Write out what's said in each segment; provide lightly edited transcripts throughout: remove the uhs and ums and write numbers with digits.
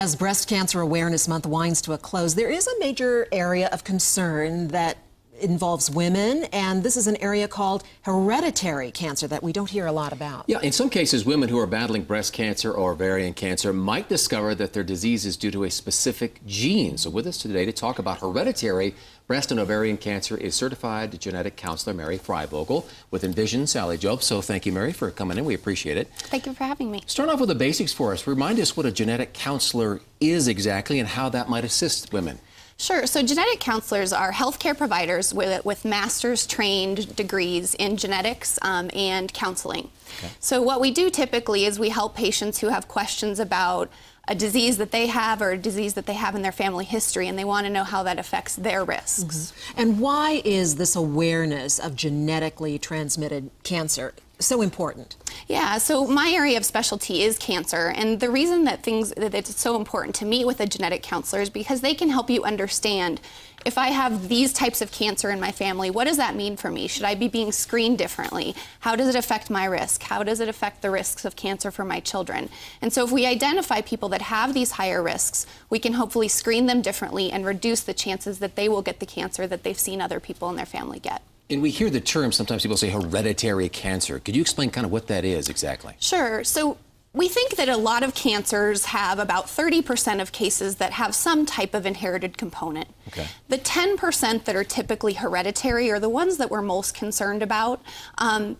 As Breast Cancer Awareness Month winds to a close, there is a major area of concern that involves women, and this is an area called hereditary cancer that we don't hear a lot about. Yeah, in some cases, women who are battling breast cancer or ovarian cancer might discover that their disease is due to a specific gene. So with us today to talk about hereditary breast and ovarian cancer is certified genetic counselor Mary Freivogel with Invision Sally Jobe. So thank you, Mary, for coming in. We appreciate it. Thank you for having me. Start off with the basics for us. Remind us what a genetic counselor is exactly and how that might assist women. Sure. So genetic counselors are healthcare providers with master's trained degrees in genetics and counseling. Okay. So what we do typically is we help patients who have questions about a disease that they have or a disease that they have in their family history, and they want to know how that affects their risks. Mm-hmm. And why is this awareness of genetically transmitted cancer so important? Yeah, so my area of specialty is cancer, and the reason that it's so important to meet with a genetic counselor is because they can help you understand, if I have these types of cancer in my family, what does that mean for me? Should I be being screened differently? How does it affect my risk? How does it affect the risks of cancer for my children? And so if we identify people that have these higher risks, we can hopefully screen them differently and reduce the chances that they will get the cancer that they've seen other people in their family get. And we hear the term, sometimes people say hereditary cancer. Could you explain kind of what that is exactly? Sure. So we think that a lot of cancers have about 30% of cases that have some type of inherited component. Okay. The 10% that are typically hereditary are the ones that we're most concerned about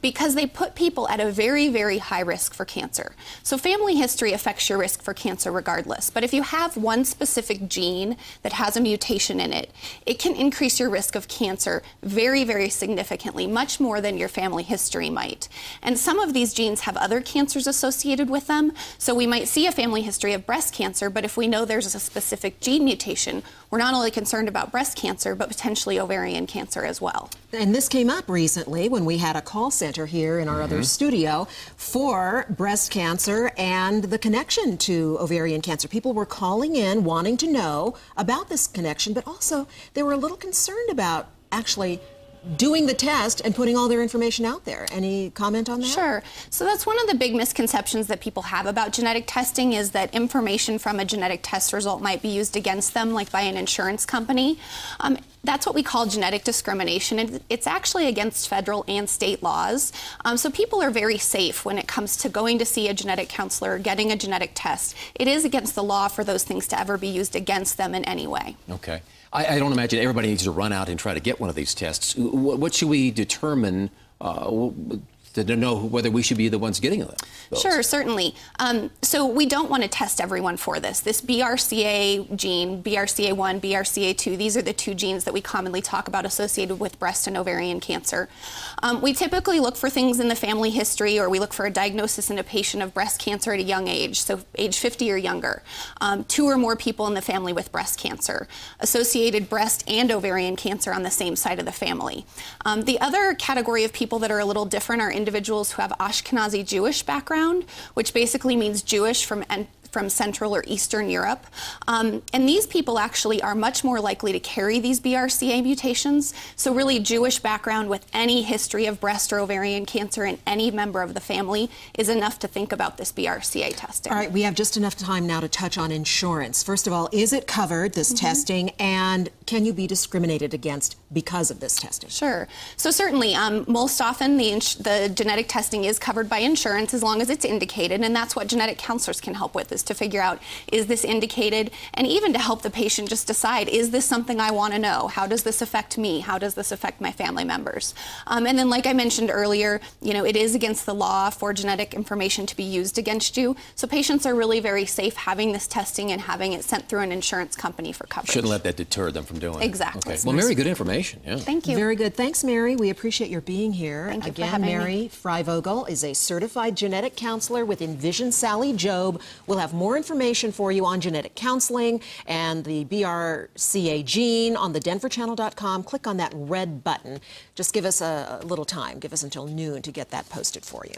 because they put people at a very, very high risk for cancer. So family history affects your risk for cancer regardless. But if you have one specific gene that has a mutation in it, it can increase your risk of cancer very, very significantly, much more than your family history might. And some of these genes have other cancers associated with them. So we might see a family history of breast cancer, but if we know there's a specific gene mutation, we're not only concerned about breast cancer, but potentially ovarian cancer as well. And this came up recently when we had a call center here in our other studio for breast cancer and the connection to ovarian cancer. People were calling in wanting to know about this connection, but also they were a little concerned about actually doing the test and putting all their information out there. Any comment on that? Sure. So that's one of the big misconceptions that people have about genetic testing, is that information from a genetic test result might be used against them, like by an insurance company. That's what we call genetic discrimination, and it's actually against federal and state laws. So people are very safe when it comes to going to see a genetic counselor or getting a genetic test. It is against the law for those things to ever be used against them in any way. Okay. I don't imagine everybody needs to run out and try to get one of these tests. What should we determine to know whether we should be the ones getting them? Sure, certainly. So we don't want to test everyone for this. This BRCA gene, BRCA1, BRCA2, these are the two genes that we commonly talk about associated with breast and ovarian cancer. We typically look for things in the family history, or we look for a diagnosis in a patient of breast cancer at a young age, so age 50 or younger. 2 or more people in the family with breast cancer. Associated breast and ovarian cancer on the same side of the family. The other category of people that are a little different are individuals who have Ashkenazi Jewish background, which basically means Jewish from Central or Eastern Europe. And these people actually are much more likely to carry these BRCA mutations. So really, Jewish background with any history of breast or ovarian cancer in any member of the family is enough to think about this BRCA testing. All right, we have just enough time now to touch on insurance. First of all, is it covered, this testing, and can you be discriminated against because of this testing? Sure. So certainly, most often the genetic testing is covered by insurance as long as it's indicated, and that's what genetic counselors can help with, is to figure out, is this indicated, and even to help the patient just decide, is this something I want to know? How does this affect me? How does this affect my family members? And then, like I mentioned earlier, you know, it is against the law for genetic information to be used against you, so patients are really very safe having this testing and having it sent through an insurance company for coverage. Shouldn't let that deter them from doing it. Exactly. Okay. Well, Mary, good information. Yeah. Thank you. Very good. Thanks, Mary. We appreciate your being here. Thank you Again, for having Mary me. Freivogel is a certified genetic counselor with Invision Sally Jobe. We'll have more information for you on genetic counseling and the BRCA gene on the denverchannel.com. Click on that red button. Just give us a little time. Give us until noon to get that posted for you.